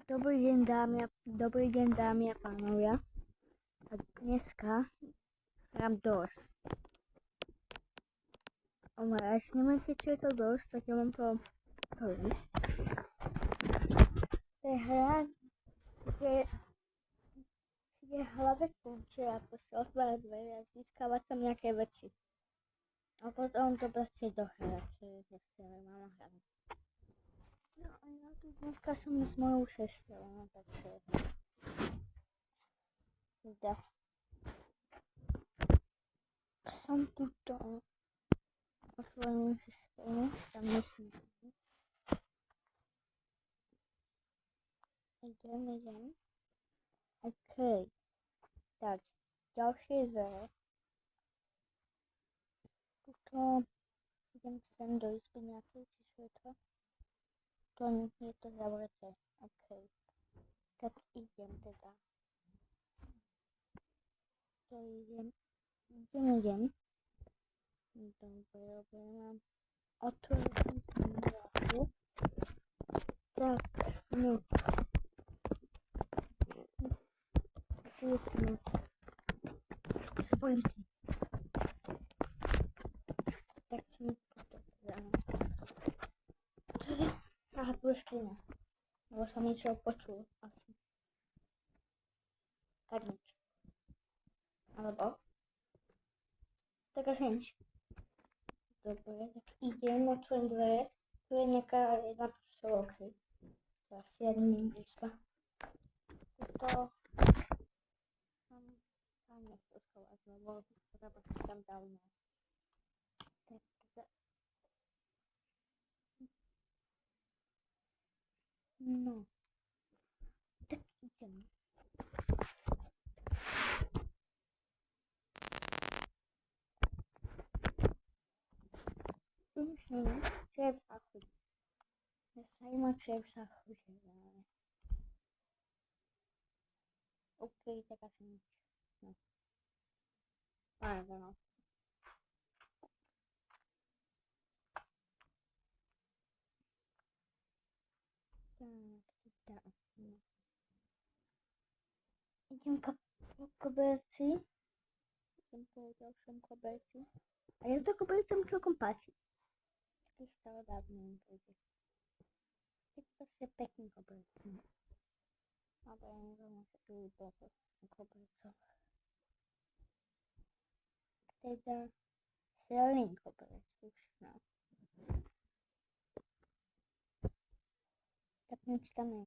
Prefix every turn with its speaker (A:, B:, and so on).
A: Dobrý deň dámy a pánovia. A dneska hrám DOS. Ale až nemáte, čo je to DOS, tak ja vám to poviem. To je hra, kde je hľadať kľúče a proste otvárať dvere a získavať tam nejaké veci. A potom to proste dohrať, čo je nechceme, mama hrať. No a ja tu dneska som s mojou sestrou, no takže... Teda... Som tuto o svojom sestrou, tam myslím. Idem. OK. Tak, ďalšie dvere. Tuto idem sem do izby nejakej, či je to? To nie je to zavreté. OK. Tak idem teda. To idem. Dobre, mám otvorený nejakú. Tak, no. Tu je to. Spojím si. Tak som toto dáme. Čo je? Aha, tu je skriňa. Lebo som niečo počul, asi. Tak nič. Alebo? Tak až nič. Dobre, tak idem, otvorím dvere. Tu je nejaká jedna postelovka. Asi jedna izba. Tuto... Tam nechcem schovať, lebo treba si tam dávno. Tak teda... No. Tak idem. Myslím, čo je v záchode. Mňa zajíma, čo je v záchode. OK, tak asi nič. No. Pardon. Tak. No. Idem po koberci. Idem po ďalšom koberci. A ja to koberci mi celkom páči. Taký starodávny bude. Je to proste pekný koberci. Ale ja neviem, čo tu je bolo na kobercoch. Teda celý koberec už, no. Tak nič tam nie.